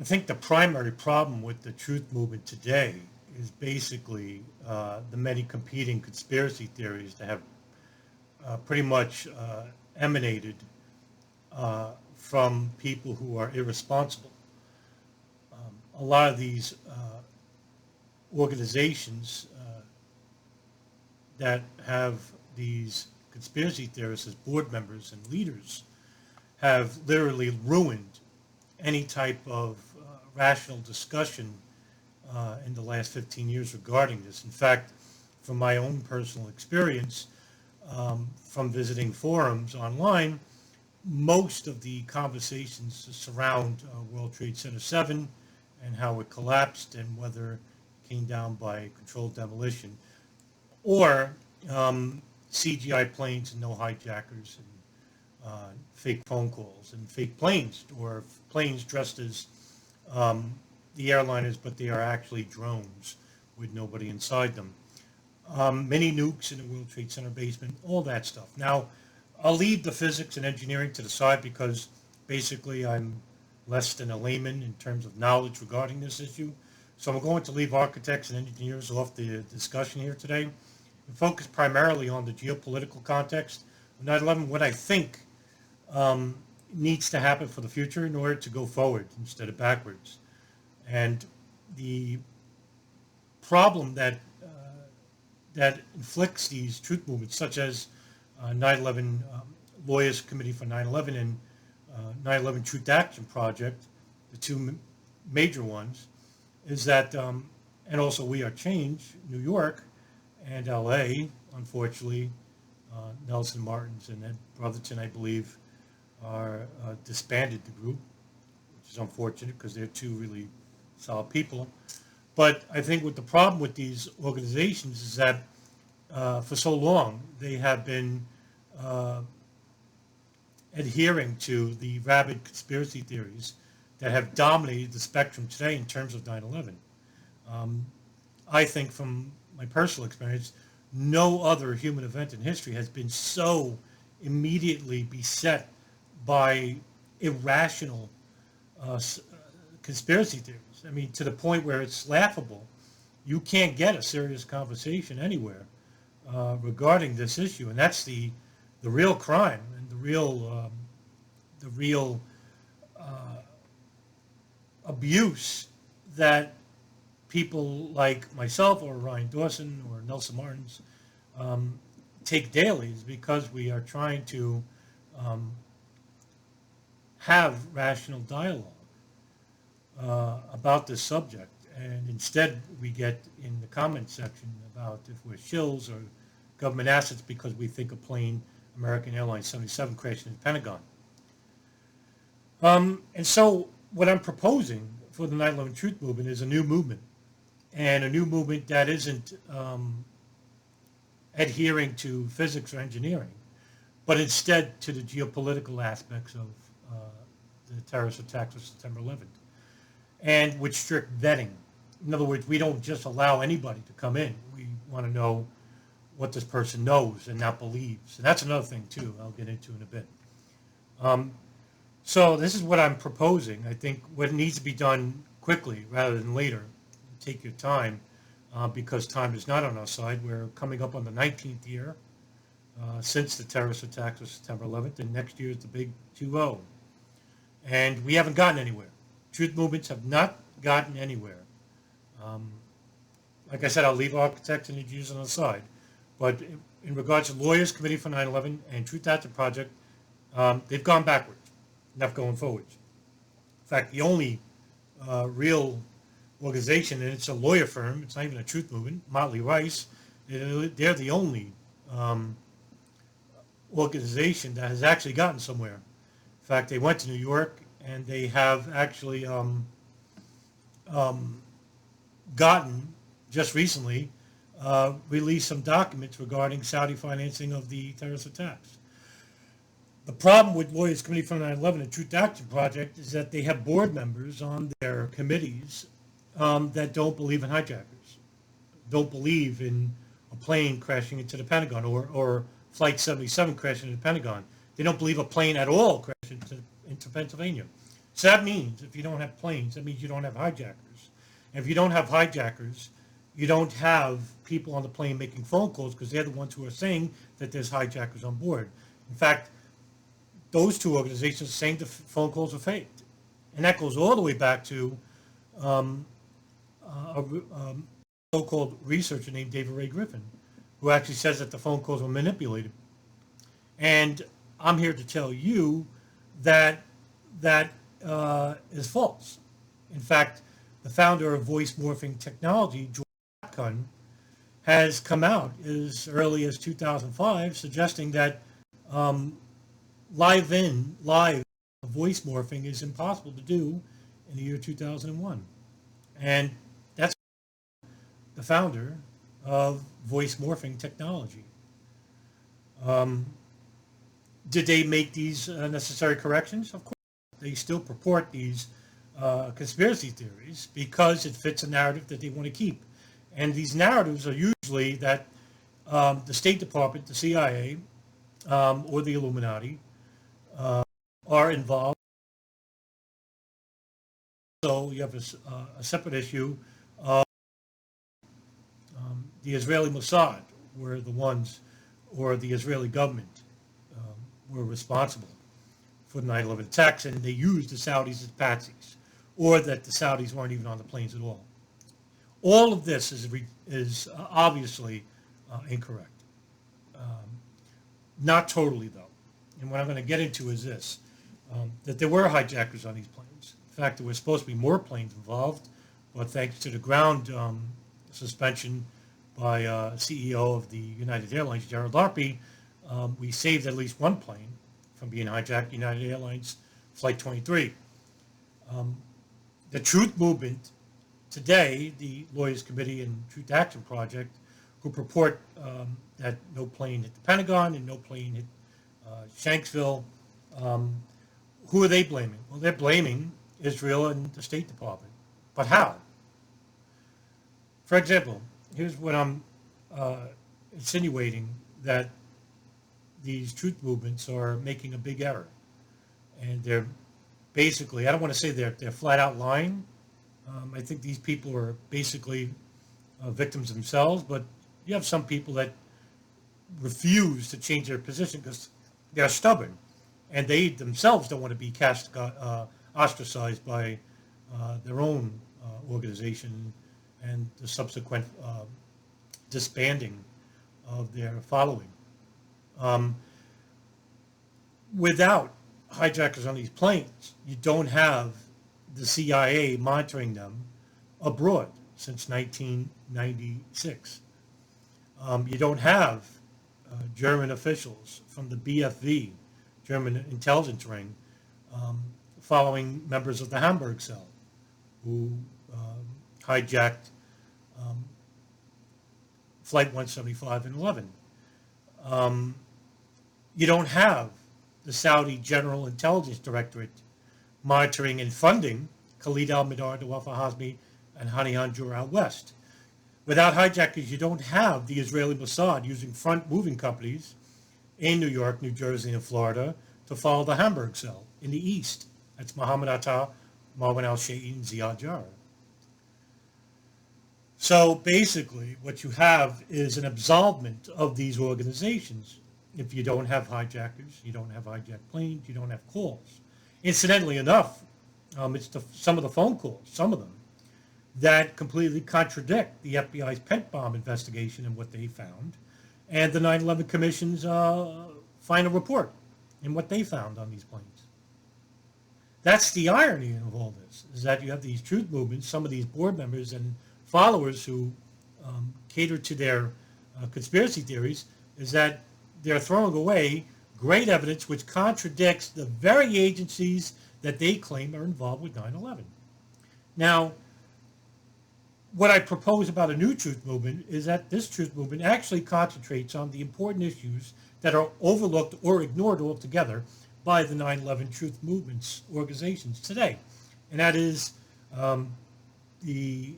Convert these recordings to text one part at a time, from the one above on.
I think the primary problem with the truth movement today is basically the many competing conspiracy theories that have pretty much emanated from people who are irresponsible. A lot of these organizations that have these conspiracy theorists as board members and leaders have literally ruined any type of rational discussion in the last 15 years regarding this. In fact, from my own personal experience, from visiting forums online, most of the conversations surround World Trade Center 7 and how it collapsed and whether it came down by controlled demolition, or CGI planes and no hijackers, and fake phone calls and fake planes, or planes dressed as the airliners, but they are actually drones with nobody inside them. Many nukes in the World Trade Center basement, all that stuff. Now, I'll leave the physics and engineering to the side because basically I'm less than a layman in terms of knowledge regarding this issue. So I'm going to leave architects and engineers off the discussion here today and focus primarily on the geopolitical context of 9/11, what I think needs to happen for the future in order to go forward instead of backwards. And the problem that inflicts these truth movements, such as 9/11 Lawyers Committee for 9/11 and 9/11 Truth Action Project, the two major ones, is that, and also We Are Change, New York and LA, unfortunately, Nelson Martins and Ed Brotherton, I believe, are disbanded the group, which is unfortunate because they're two really solid people. But I think what the problem with these organizations is that for so long they have been adhering to the rabid conspiracy theories that have dominated the spectrum today in terms of 9/11. I think from my personal experience, no other human event in history has been so immediately beset by irrational conspiracy theories. I mean, to the point where it's laughable. You can't get a serious conversation anywhere regarding this issue, and that's the real crime and the real abuse that people like myself or Ryan Dawson or Nelson Martins take daily, is because we are trying to have rational dialogue about this subject, and instead we get in the comment section about if we're shills or government assets because we think a plane, American Airlines 77, crashed in the Pentagon. And so what I'm proposing for the 9/11 Truth Movement is a new movement, and a new movement that isn't adhering to physics or engineering, but instead to the geopolitical aspects of the terrorist attacks of September 11th, and with strict vetting. In other words, we don't just allow anybody to come in. We want to know what this person knows and not believes. And that's another thing, too, I'll get into in a bit. So this is what I'm proposing. I think what needs to be done quickly rather than later. Take your time, because time is not on our side. We're coming up on the 19th year since the terrorist attacks of September 11th, and next year is the big 2-0. And we haven't gotten anywhere. Truth movements have not gotten anywhere. Like I said, I'll leave architects and engineers on the side. But in regards to Lawyers Committee for 9/11 and Truth Action Project, they've gone backwards, not going forwards. In fact, the only real organization, and it's a lawyer firm, it's not even a truth movement, Motley Rice, they're the only organization that has actually gotten somewhere. In fact, they went to New York and they have actually gotten, just recently, released some documents regarding Saudi financing of the terrorist attacks. The problem with Lawyers Committee for 9/11 and Truth Action Project is that they have board members on their committees that don't believe in hijackers, don't believe in a plane crashing into the Pentagon or Flight 77 crashing into the Pentagon. They don't believe a plane at all crashed into Pennsylvania. So that means if you don't have planes, that means you don't have hijackers. And if you don't have hijackers, you don't have people on the plane making phone calls because they're the ones who are saying that there's hijackers on board. In fact, those two organizations are saying the phone calls are faked. And that goes all the way back to a so-called researcher named David Ray Griffin, who actually says that the phone calls were manipulated. And I'm here to tell you that that is false. In fact, the founder of voice morphing technology, George Atkin, has come out as early as 2005 suggesting that live voice morphing is impossible to do in the year 2001. And that's the founder of voice morphing technology. Did they make these necessary corrections? Of course. They still purport these conspiracy theories because it fits a narrative that they want to keep. And these narratives are usually that the State Department, the CIA, or the Illuminati are involved. So you have a separate issue of the Israeli Mossad were the ones, or the Israeli government were responsible for the 9/11 attacks, and they used the Saudis as patsies, or that the Saudis weren't even on the planes at all. All of this is obviously incorrect. Not totally, though. And what I'm going to get into is this, that there were hijackers on these planes. In fact, there were supposed to be more planes involved, but thanks to the ground suspension by CEO of the United Airlines, Gerald Larpy, we saved at least one plane from being hijacked, United Airlines Flight 23. The Truth Movement today, the Lawyers Committee and Truth Action Project, who purport that no plane hit the Pentagon and no plane hit Shanksville, who are they blaming? Well, they're blaming Israel and the State Department. But how? For example, here's what I'm insinuating, that these truth movements are making a big error. And they're basically, I don't want to say they're flat out lying. I think these people are basically victims themselves, but you have some people that refuse to change their position because they're stubborn, and they themselves don't want to be ostracized by their own organization and the subsequent disbanding of their following. Without hijackers on these planes, you don't have the CIA monitoring them abroad since 1996. You don't have German officials from the BFV, German intelligence ring, following members of the Hamburg cell who hijacked Flight 175 and 11. You don't have the Saudi General Intelligence Directorate monitoring and funding Khalid al-Mihdhar, Wafa Hazmi, and Hani Hanjour out west. Without hijackers, you don't have the Israeli Mossad using front-moving companies in New York, New Jersey, and Florida to follow the Hamburg cell in the east. That's Mohammed Atta, Marwan al-Shay'i, and Ziad Jarrah. So basically, what you have is an absolvement of these organizations. If you don't have hijackers, you don't have hijacked planes, you don't have calls. Incidentally enough, it's some of the phone calls, some of them, that completely contradict the FBI's pet bomb investigation and what they found, and the 9/11 Commission's final report and what they found on these planes. That's the irony of all this, is that you have these truth movements, some of these board members and followers who cater to their conspiracy theories, is that they're throwing away great evidence which contradicts the very agencies that they claim are involved with 9/11. Now, what I propose about a new truth movement is that this truth movement actually concentrates on the important issues that are overlooked or ignored altogether by the 9/11 truth movements organizations today. And that is the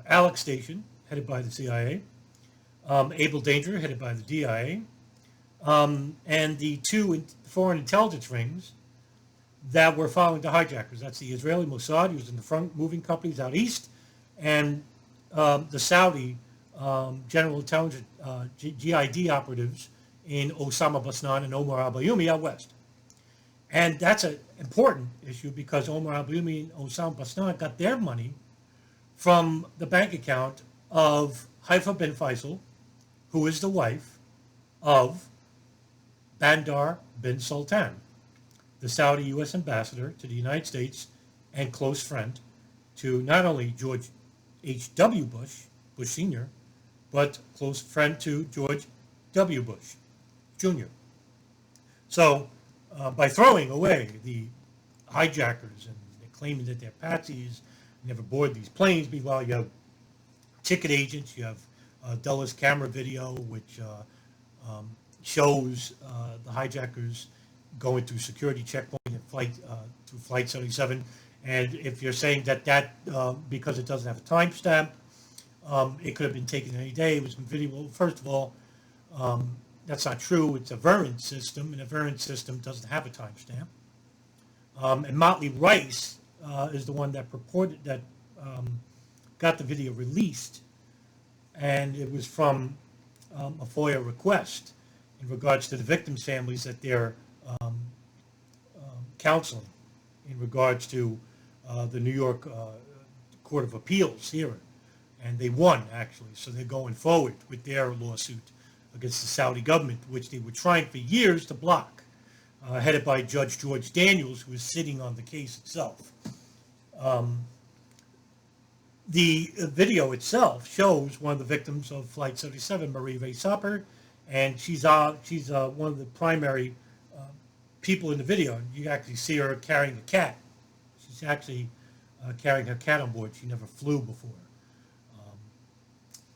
Alex Station, headed by the CIA, Able Danger, headed by the DIA, and the two foreign intelligence rings that were following the hijackers. That's the Israeli Mossad, who's in the front moving companies out east, and the Saudi General Intelligence GID operatives in Osama Basnan and Omar al-Bayoumi out west. And that's an important issue because Omar al-Bayoumi and Osama Basnan got their money from the bank account of Haifa bin Faisal, who is the wife of Bandar bin Sultan, the Saudi U.S. ambassador to the United States and close friend to not only George H.W. Bush, Bush Sr., but close friend to George W. Bush Jr. So by throwing away the hijackers and claiming that they're patsies, never board these planes, meanwhile you have ticket agents, you have Dulles camera video, which shows the hijackers going through security checkpoint at through Flight 77. And if you're saying that because it doesn't have a timestamp, it could have been taken any day, it was video. Well, first of all, that's not true. It's a variant system, and a variant system doesn't have a timestamp. And Motley Rice is the one that got the video released, and it was from a FOIA request in regards to the victims' families that they're counseling in regards to the New York Court of Appeals hearing. And they won, actually, so they're going forward with their lawsuit against the Saudi government, which they were trying for years to block, headed by Judge George Daniels, who is sitting on the case itself. The video itself shows one of the victims of Flight 77, Marie Ray Sopper, and she's one of the primary people in the video. You actually see her carrying a cat. She's actually carrying her cat on board. She never flew before.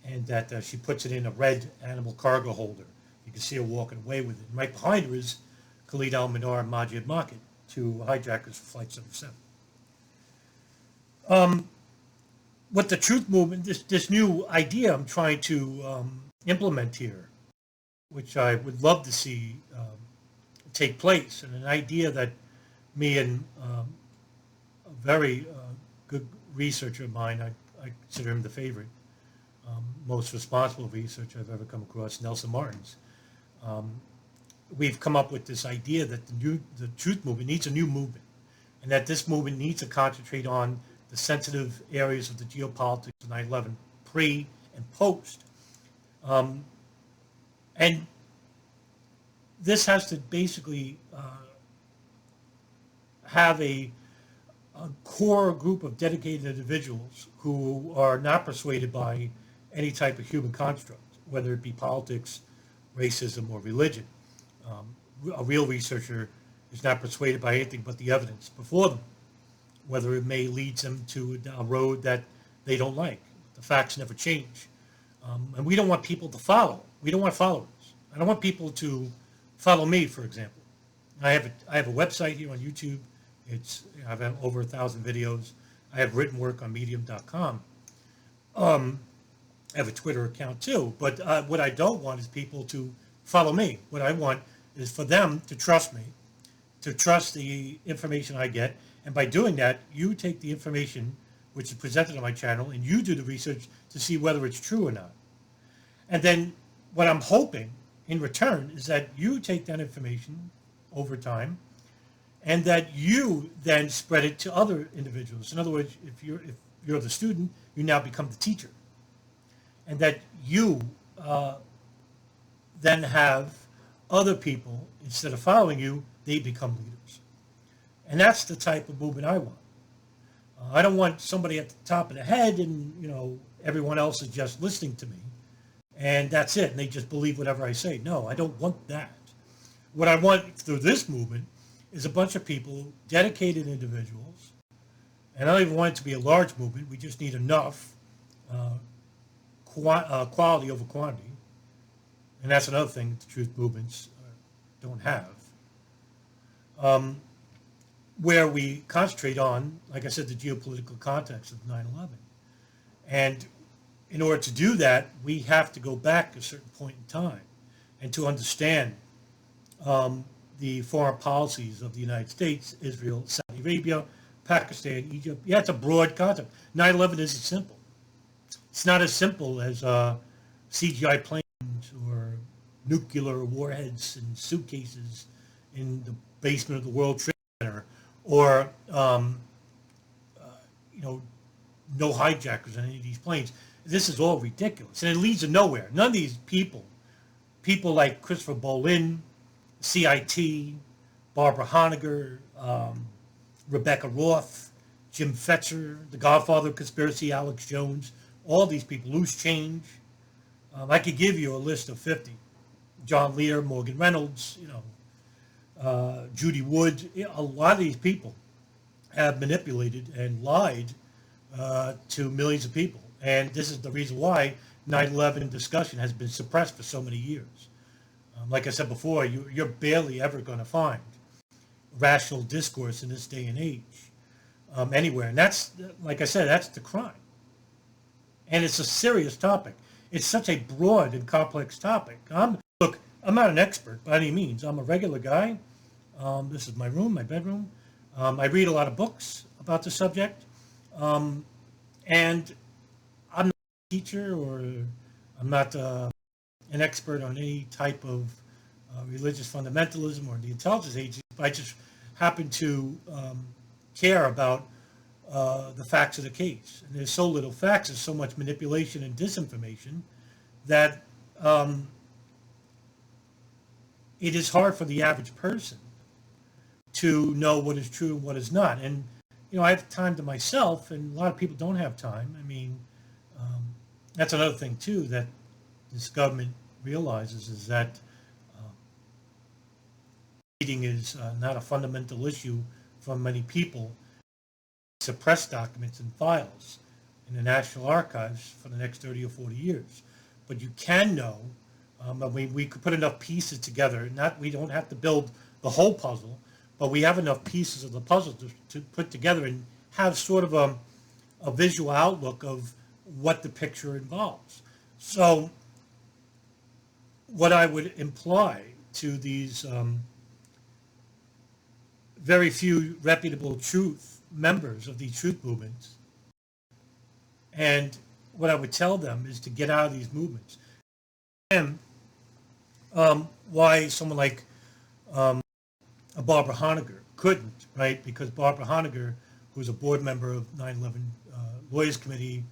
And that she puts it in a red animal cargo holder. You can see her walking away with it. And right behind her is Khalid al-Minar and Majid Market, two hijackers for Flight 77. What the truth movement, this new idea I'm trying to implement here, which I would love to see take place, and an idea that me and a very good researcher of mine, I consider him the favorite, most responsible researcher I've ever come across, Nelson Martins. We've come up with this idea that the truth movement needs a new movement, and that this movement needs to concentrate on the sensitive areas of the geopolitics of 9/11, pre and post. And this has to basically have a core group of dedicated individuals who are not persuaded by any type of human construct, whether it be politics, racism, or religion. A real researcher is not persuaded by anything but the evidence before them, whether it may lead them to a road that they don't like. The facts never change. And we don't want people to follow. We don't want followers. I don't want people to follow me, for example. I have a website here on YouTube. I've had over 1,000 videos. I have written work on medium.com. I have a Twitter account too, but what I don't want is people to follow me. What I want is for them to trust me, to trust the information I get, and by doing that, you take the information which is presented on my channel and you do the research to see whether it's true or not. And then what I'm hoping in return is that you take that information over time and that you then spread it to other individuals. In other words, if you're the student, you now become the teacher. And that you then have other people, instead of following you, they become leaders. And that's the type of movement I want. I don't want somebody at the top of the head and, everyone else is just listening to me. And that's it. And they just believe whatever I say. No, I don't want that. What I want through this movement is a bunch of people, dedicated individuals. And I don't even want it to be a large movement. We just need enough quality over quantity, and that's another thing the truth movements don't have, where we concentrate on, like I said, the geopolitical context of 9/11. And in order to do that, we have to go back a certain point in time and to understand the foreign policies of the United States, Israel, Saudi Arabia, Pakistan, Egypt. Yeah, it's a broad concept. 9/11 isn't simple. It's not as simple as CGI planes or nuclear warheads and suitcases in the basement of the World Trade Center, or no hijackers on any of these planes. This is all ridiculous, and it leads to nowhere. None of these people like Christopher Bolin, CIT, Barbara Honegger, Rebecca Roth, Jim Fetzer, the Godfather of Conspiracy, Alex Jones, all these people, Loose Change. I could give you a list of 50. John Lear, Morgan Reynolds, Judy Wood. A lot of these people have manipulated and lied to millions of people. And this is the reason why 9/11 discussion has been suppressed for so many years. Like I said before, you're barely ever going to find rational discourse in this day and age anywhere. And that's, like I said, that's the crime. And it's a serious topic. It's such a broad and complex topic. Look, I'm not an expert by any means. I'm a regular guy. This is my room, my bedroom. I read a lot of books about the subject. And I'm not a teacher, or I'm not an expert on any type of religious fundamentalism or the intelligence agency. But I just happen to care about the facts of the case. And there's so little facts, there's so much manipulation and disinformation that it is hard for the average person to know what is true and what is not. And, I have time to myself, and a lot of people don't have time. I mean, that's another thing, too, that this government realizes, is that reading is not a fundamental issue for many people. Suppress documents and files in the National Archives for the next 30 or 40 years. But you can know, we could put enough pieces together, we don't have to build the whole puzzle, but we have enough pieces of the puzzle to put together and have sort of a visual outlook of what the picture involves. So what I would imply to these very few reputable truth members of these truth movements, and what I would tell them is to get out of these movements. And why someone like Barbara Honegger couldn't, right? Because Barbara Honegger, who's a board member of 9/11 Lawyers Committee,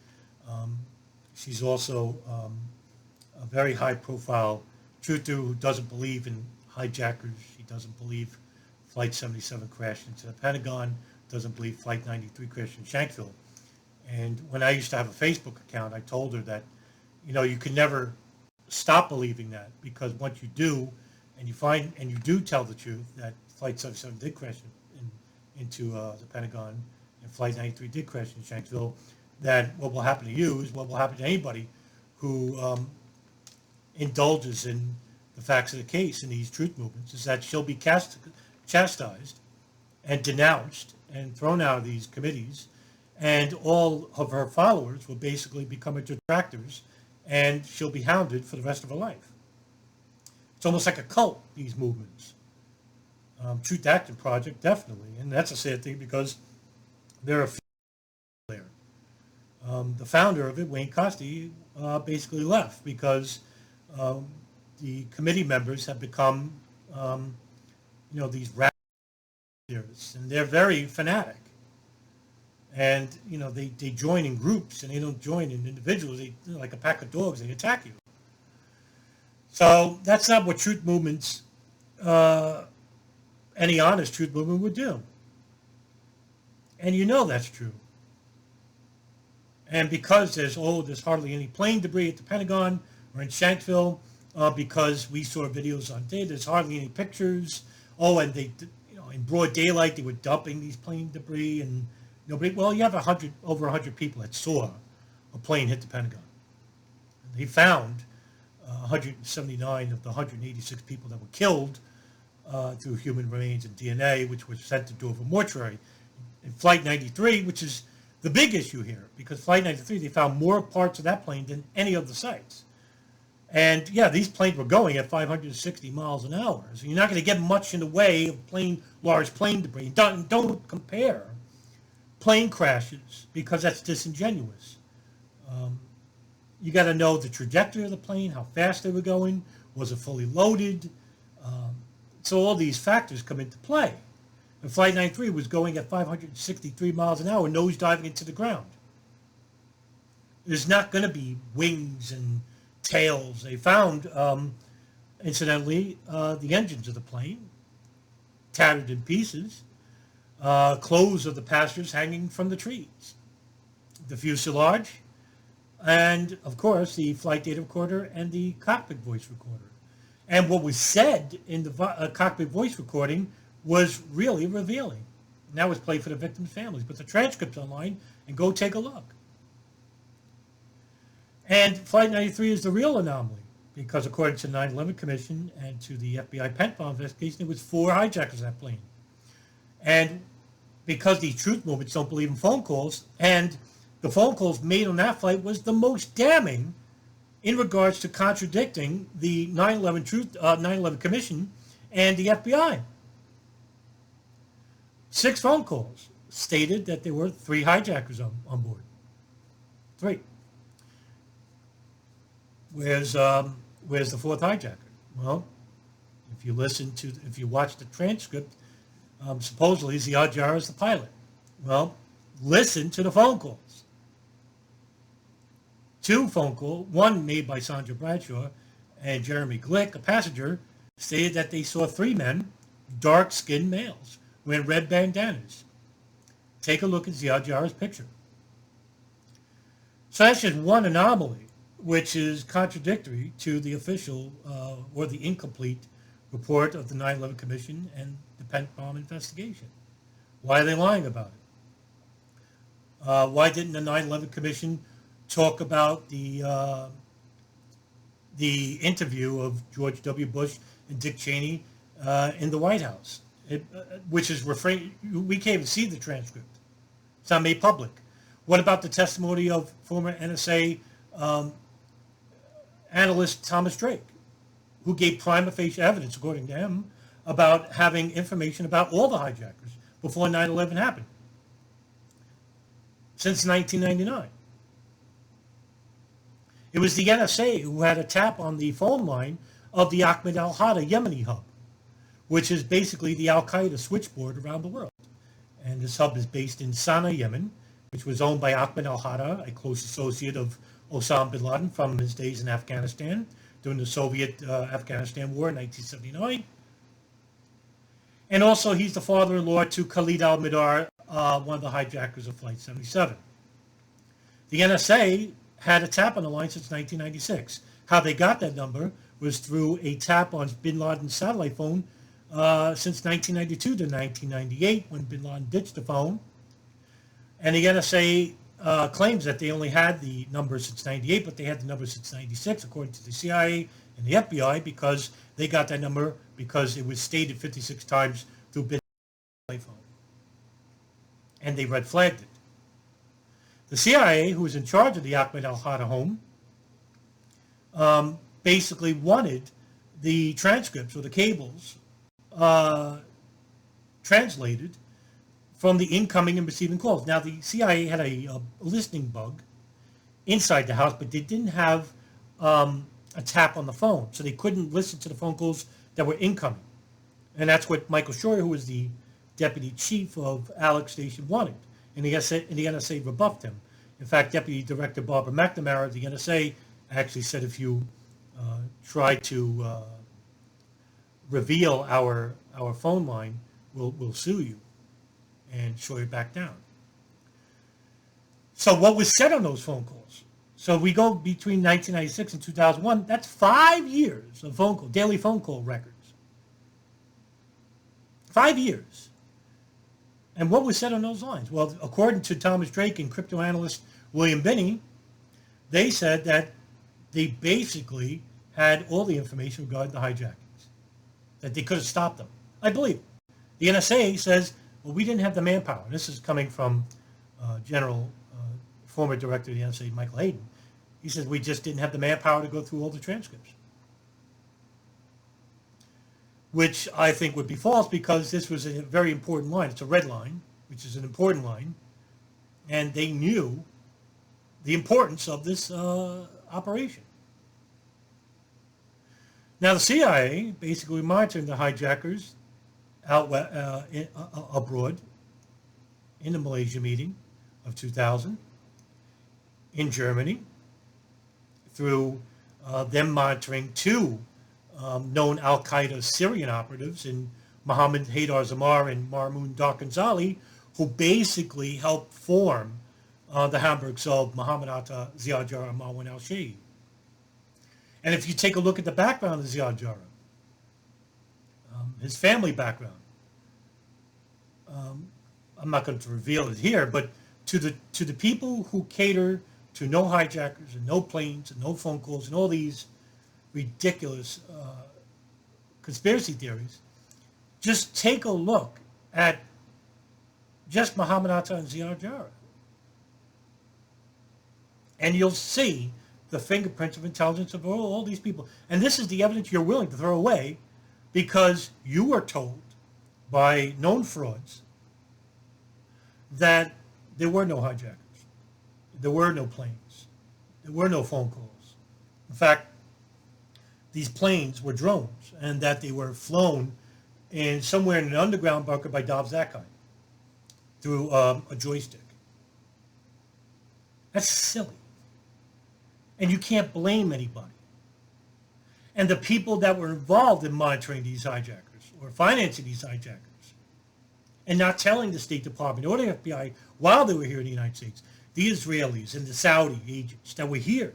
she's also a very high-profile truther who doesn't believe in hijackers. She doesn't believe Flight 77 crashed into the Pentagon, doesn't believe Flight 93 crashed in Shanksville. And when I used to have a Facebook account, I told her that, you can never stop believing that, because once you do, and you do tell the truth that Flight 77 did crash into the Pentagon, and Flight 93 did crash in Shanksville, that what will happen to you is what will happen to anybody who indulges in the facts of the case in these truth movements, is that she'll be chastised and denounced and thrown out of these committees, and all of her followers will basically become her detractors, and she'll be hounded for the rest of her life. It's almost like a cult, these movements. Truth Action Project, definitely, and that's a sad thing, because there are few there. The founder of it, Wayne Costi, basically left because the committee members have become, these radical theorists, and they're very fanatic. And, they join in groups, and they don't join in individuals. They're like a pack of dogs. They attack you. So that's not what truth movements, any honest truth movement would do. And that's true. And because there's hardly any plane debris at the Pentagon or in Shanksville, because we saw videos on data, there's hardly any pictures. Oh, and they, in broad daylight, they were dumping these plane debris, and nobody. Well, you have over 100 people that saw a plane hit the Pentagon. And they found 179 of the 186 people that were killed through human remains and DNA, which was sent to Dover Mortuary. In Flight 93, which is the big issue here, because Flight 93, they found more parts of that plane than any of the sites. And yeah, these planes were going at 560 miles an hour. So you're not going to get much in the way of large plane debris. Don't compare plane crashes because that's disingenuous. You got to know the trajectory of the plane, how fast they were going, was it fully loaded? So all these factors come into play. And Flight 93 was going at 563 miles an hour, nose diving into the ground. There's not going to be wings and tails. They found, incidentally, the engines of the plane, tattered in pieces, clothes of the passengers hanging from the trees, the fuselage, and, of course, the flight data recorder and the cockpit voice recorder. And what was said in the cockpit voice recording was really revealing. And that was played for the victims' families. But the transcript's online, and go take a look. And Flight 93 is the real anomaly, because according to the 9/11 Commission and to the FBI Pentagon investigation, it was 4 hijackers of that plane. And because these truth movements don't believe in phone calls, and the phone calls made on that flight was the most damning in regards to contradicting the 9/11 Commission and the FBI. 6 phone calls stated that there were 3 hijackers on board. 3. Where's the 4th hijacker? Well, if you watch the transcript, supposedly Ziad is the pilot. Well, listen to the phone calls. 2 phone calls, one made by Sandra Bradshaw and Jeremy Glick, a passenger, stated that they saw 3 men, dark-skinned males, wearing red bandanas. Take a look at Ziad picture. So that's just one anomaly, which is contradictory to the official or the incomplete report of the 9/11 Commission and the Pentagon investigation. Why are they lying about it? Why didn't the 9/11 Commission talk about the interview of George W. Bush and Dick Cheney in the White House, which is we can't even see the transcript. It's not made public. What about the testimony of former NSA analyst Thomas Drake, who gave prima facie evidence, according to him, about having information about all the hijackers before 9/11 happened, since 1999. It was the NSA who had a tap on the phone line of the Ahmed al-Hada Yemeni hub, which is basically the al-Qaeda switchboard around the world. And this hub is based in Sana'a, Yemen, which was owned by Ahmed al-Hada, a close associate of Osama bin Laden from his days in Afghanistan during the Soviet-Afghanistan War in 1979. And also he's the father-in-law to Khalid al-Mihdhar, one of the hijackers of Flight 77. The NSA had a tap on the line since 1996. How they got that number was through a tap on bin Laden's satellite phone since 1992 to 1998, when bin Laden ditched the phone. And the NSA claims that they only had the number since 98, but they had the number since 96, according to the CIA and the FBI, because they got that number because it was stated 56 times through bin Laden's phone. And they red flagged it. The CIA, who was in charge of the Ahmed al-Hada home, basically wanted the transcripts or the cables translated from the incoming and receiving calls. Now, the CIA had a listening bug inside the house, but they didn't have a tap on the phone, so they couldn't listen to the phone calls that were incoming. And that's what Michael Scheuer, who was the deputy chief of Alex Station, wanted. And the NSA rebuffed him. In fact, Deputy Director Barbara McNamara of the NSA actually said, if you try to reveal our phone line, we'll sue you and Scheuer back down. So what was said on those phone calls? So we go between 1996 and 2001. That's 5 years of daily phone call records. 5 years. And what was said on those lines? Well, according to Thomas Drake and crypto analyst William Binney, they said that they basically had all the information regarding the hijackings, that they could have stopped them. I believe. The NSA says, well, we didn't have the manpower. This is coming from former director of the NSA, Michael Hayden. He says, we just didn't have the manpower to go through all the transcripts. Which I think would be false, because this was a very important line. It's a red line, which is an important line. And they knew the importance of this operation. Now, the CIA basically monitoring the hijackers out abroad in the Malaysia meeting of 2000, in Germany, through them monitoring two known al-Qaeda Syrian operatives in Mohammed Haydar Zamar and Marmoon Darkanzali, who basically helped form the Hamburgs of Muhammad Atta, Ziad Jarrah, and Marwan al-Shayh. And if you take a look at the background of Ziad Jarrah, his family background, I'm not going to reveal it here, but to the people who cater to no hijackers and no planes and no phone calls and all these ridiculous conspiracy theories, just take a look at just Muhammad Atta and Ziad Jarrah. And you'll see the fingerprints of intelligence of all these people. And this is the evidence you're willing to throw away because you were told by known frauds that there were no hijackers, there were no planes, there were no phone calls. In fact, these planes were drones, and that they were flown in somewhere in an underground bunker by Dobbs that kind through a joystick. That's silly. And you can't blame anybody. And the people that were involved in monitoring these hijackers or financing these hijackers and not telling the State Department or the FBI while they were here in the United States, the Israelis and the Saudi agents that were here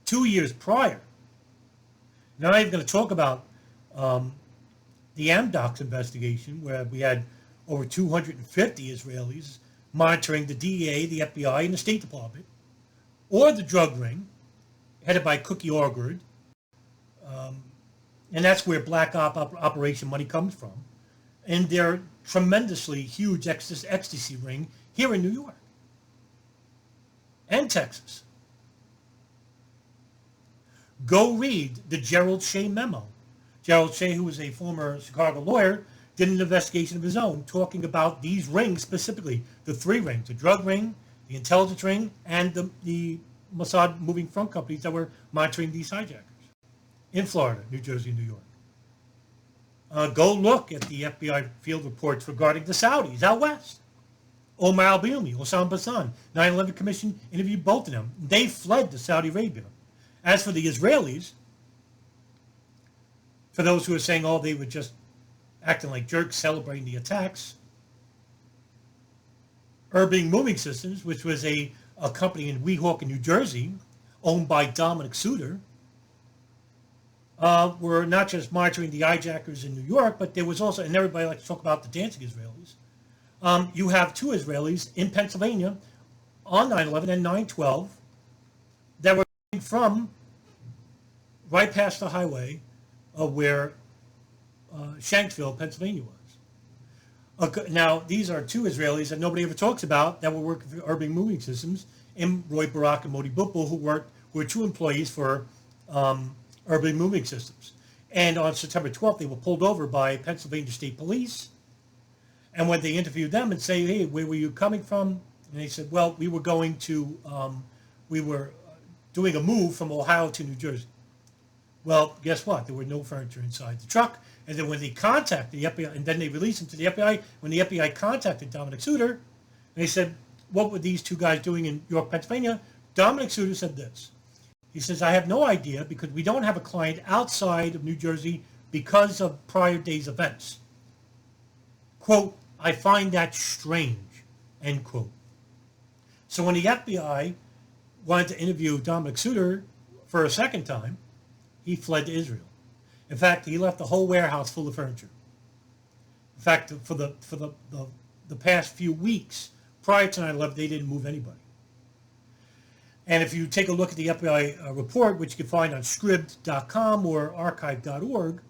2 years prior. Now, I'm not even going to talk about the Amdocs investigation, where we had over 250 Israelis monitoring the DEA, the FBI, and the State Department, or the drug ring, headed by Cookie Orgard. And that's where Black Operation money comes from. And their tremendously huge ecstasy ring here in New York and Texas. Go read the Gerald Shea memo. Gerald Shea, who was a former Chicago lawyer, did an investigation of his own talking about these rings specifically, the three rings, the drug ring, the intelligence ring, and the Mossad moving front companies that were monitoring these hijackers in Florida, New Jersey, and New York. Go look at the FBI field reports regarding the Saudis out west. Omar al-Bayoumi, Osama Bassan, 9/11 Commission interviewed both of them. They fled to Saudi Arabia. As for the Israelis, for those who are saying, oh, they were just acting like jerks celebrating the attacks, Urban Moving Systems, which was a company in Weehawken, New Jersey, owned by Dominic Suter, were not just monitoring the hijackers in New York, but there was also, and everybody likes to talk about the dancing Israelis, you have two Israelis in Pennsylvania on 9/11 and 9/12 that were from right past the highway of where Shanksville, Pennsylvania was. Now, these are two Israelis that nobody ever talks about that were working for Urban Moving Systems, and Roy Barak and Modi Bupel, who were two employees for Urban Moving Systems. And on September 12th, they were pulled over by Pennsylvania State Police. And when they interviewed them and say, hey, where were you coming from? And they said, well, we were going to, we were doing a move from Ohio to New Jersey. Well, guess what? There were no furniture inside the truck. And then when they contacted the FBI, and then they released them to the FBI, when the FBI contacted Dominic Suter, and they said, what were these two guys doing in York, Pennsylvania? Dominic Suter said this. He says, I have no idea because we don't have a client outside of New Jersey because of prior day's events. Quote, I find that strange, end quote. So when the FBI wanted to interview Dominic Suter for a second time, he fled to Israel. In fact, he left the whole warehouse full of furniture. In fact, for the past few weeks prior to 9/11, they didn't move anybody. And if you take a look at the FBI report, which you can find on scribd.com or archive.org,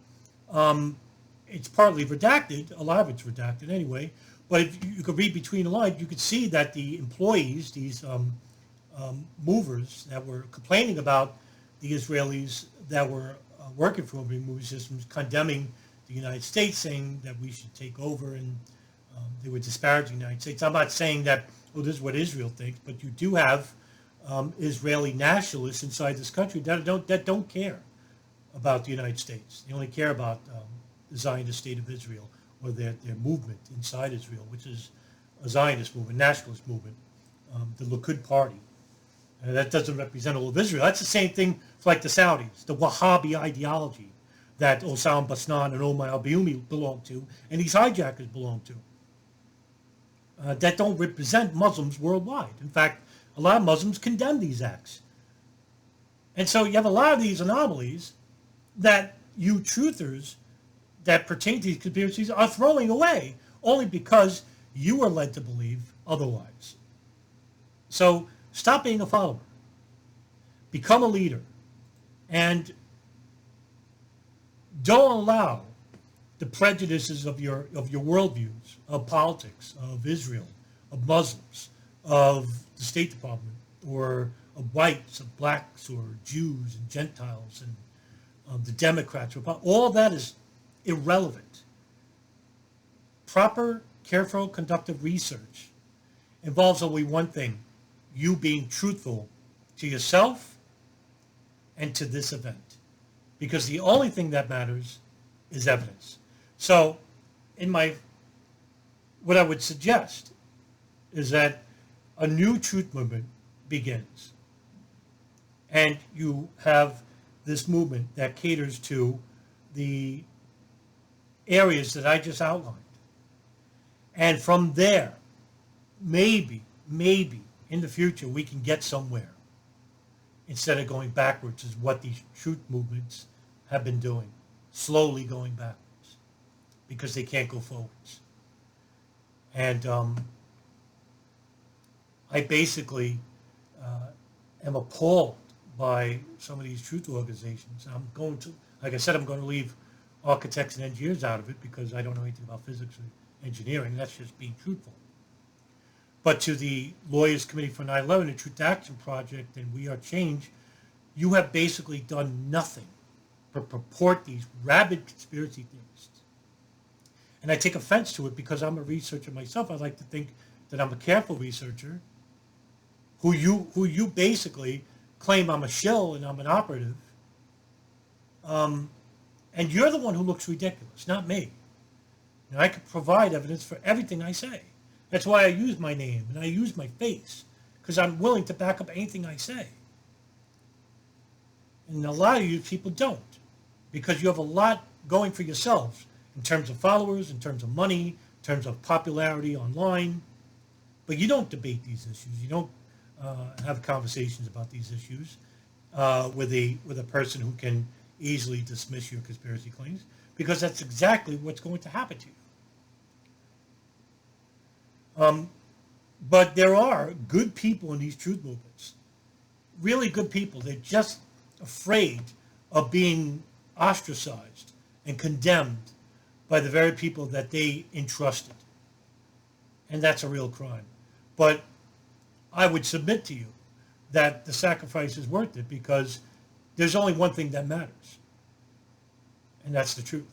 it's partly redacted. A lot of it's redacted anyway. But if you could read between the lines, you could see that the employees, these movers that were complaining about the Israelis that were working for moving systems, condemning the United States, saying that we should take over, and they were disparaging the United States. I'm not saying that, oh, this is what Israel thinks, but you do have Israeli nationalists inside this country that don't care about the United States. They only care about the Zionist state of Israel, or their movement inside Israel, which is a Zionist movement, nationalist movement, the Likud party. That doesn't represent all of Israel. That's the same thing for like the Saudis, the Wahhabi ideology that Osama Basnan and Omar al-Bayoumi belong to, and these hijackers belong to, that don't represent Muslims worldwide. In fact, a lot of Muslims condemn these acts. And so you have a lot of these anomalies that you truthers that pertain to these conspiracies are throwing away only because you are led to believe otherwise. So stop being a follower. Become a leader. And don't allow the prejudices of your worldviews, of politics, of Israel, of Muslims, of the State Department, or of whites, of blacks, or Jews and Gentiles, and the Democrats. All that is irrelevant. Proper, careful, conductive research involves only one thing: you being truthful to yourself and to this event. Because the only thing that matters is evidence. So, what I would suggest is that a new truth movement begins. And you have this movement that caters to the areas that I just outlined. And from there, maybe in the future we can get somewhere instead of going backwards, is what these truth movements have been doing, slowly going backwards because they can't go forwards. And I basically am appalled by some of these truth organizations. I'm going to, like I said, I'm going to leave architects and engineers out of it because I don't know anything about physics or engineering. That's just being truthful. But to the Lawyers Committee for 9/11, the Truth Action Project, and We Are Change, you have basically done nothing but purport these rabid conspiracy theorists. And I take offense to it because I'm a researcher myself. I like to think that I'm a careful researcher who you basically claim I'm a shill and I'm an operative. And you're the one who looks ridiculous, not me. And I can provide evidence for everything I say. That's why I use my name and I use my face, because I'm willing to back up anything I say. And a lot of you people don't, because you have a lot going for yourselves in terms of followers, in terms of money, in terms of popularity online. But you don't debate these issues. You don't have conversations about these issues with a person who can easily dismiss your conspiracy claims, because that's exactly what's going to happen to you. But there are good people in these truth movements, really good people. They're just afraid of being ostracized and condemned by the very people that they entrusted. And that's a real crime. But I would submit to you that the sacrifice is worth it, because there's only one thing that matters, and that's the truth.